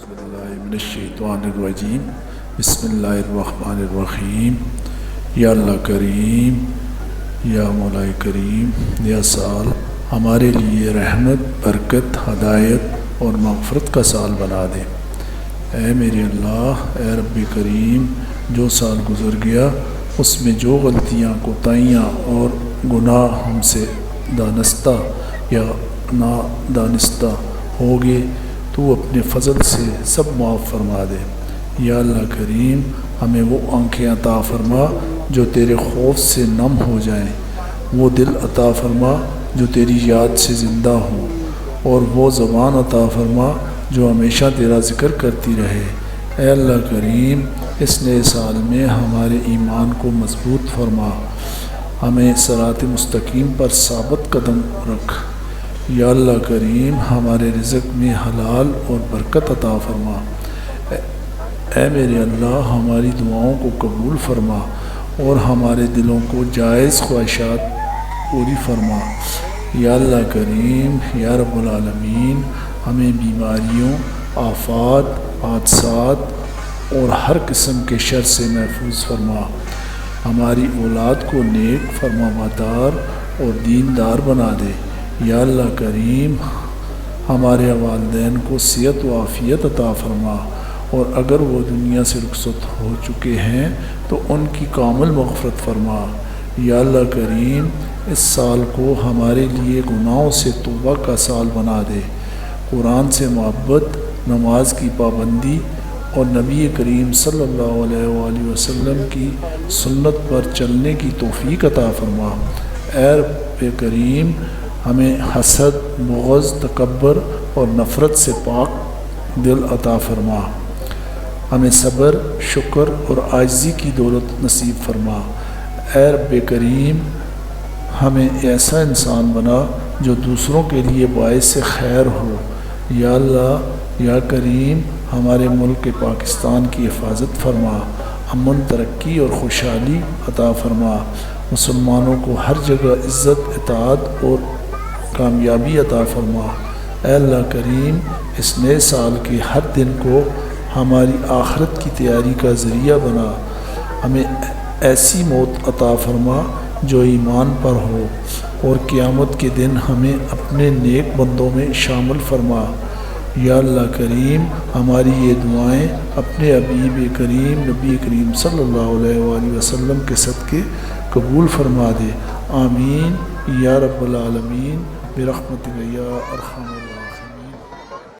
باللہ من الشیطان الرجیم بسم اللہ الرحمن الرحیم۔ یا اللہ کریم، یا مولا کریم، یا سال ہمارے لیے رحمت، برکت، ہدایت اور مغفرت کا سال بنا دے۔ اے میرے اللہ، اے رب کریم، جو سال گزر گیا اس میں جو غلطیاں، کوتاہیاں اور گناہ ہم سے دانستہ یا نادانستہ ہو گئے تو اپنے فضل سے سب معاف فرما دے۔ یا اللہ کریم، ہمیں وہ آنکھیں عطا فرما جو تیرے خوف سے نم ہو جائیں، وہ دل عطا فرما جو تیری یاد سے زندہ ہوں، اور وہ زبان عطا فرما جو ہمیشہ تیرا ذکر کرتی رہے۔ اے اللہ کریم، اس نئے سال میں ہمارے ایمان کو مضبوط فرما، ہمیں صراط مستقیم پر ثابت قدم رکھ۔ یا اللہ کریم، ہمارے رزق میں حلال اور برکت عطا فرما۔ اے میرے اللہ، ہماری دعاؤں کو قبول فرما اور ہمارے دلوں کو جائز خواہشات پوری فرما۔ یا اللہ کریم، یا رب العالمین، ہمیں بیماریوں، آفات، حادثات اور ہر قسم کے شر سے محفوظ فرما۔ ہماری اولاد کو نیک، فرمانبردار اور دیندار بنا دے۔ یا اللہ کریم، ہمارے والدین کو صحت و عافیت عطا فرما، اور اگر وہ دنیا سے رخصت ہو چکے ہیں تو ان کی کامل مغفرت فرما۔ یا اللہ کریم، اس سال کو ہمارے لیے گناہوں سے توبہ کا سال بنا دے، قرآن سے محبت، نماز کی پابندی اور نبی کریم صلی اللہ علیہ وآلہ وسلم کی سنت پر چلنے کی توفیق عطا فرما۔ اے رب کریم، ہمیں حسد، بغض، تکبر اور نفرت سے پاک دل عطا فرما۔ ہمیں صبر، شکر اور عاجزی کی دولت نصیب فرما۔ اے رب کریم، ہمیں ایسا انسان بنا جو دوسروں کے لیے باعث خیر ہو۔ یا اللہ، یا کریم، ہمارے ملک پاکستان کی حفاظت فرما، امن، ترقی اور خوشحالی عطا فرما۔ مسلمانوں کو ہر جگہ عزت، اطاعت اور کامیابی عطا فرما۔ اے اللہ کریم، اس نئے سال کے ہر دن کو ہماری آخرت کی تیاری کا ذریعہ بنا۔ ہمیں ایسی موت عطا فرما جو ایمان پر ہو، اور قیامت کے دن ہمیں اپنے نیک بندوں میں شامل فرما۔ یا اللہ کریم، ہماری یہ دعائیں اپنے حبیب کریم نبی کریم صلی اللہ علیہ وآلہ وسلم کے صدقے قبول فرما دے۔ آمین یا رب العالمین برحمتک یا ارحم الراحمین۔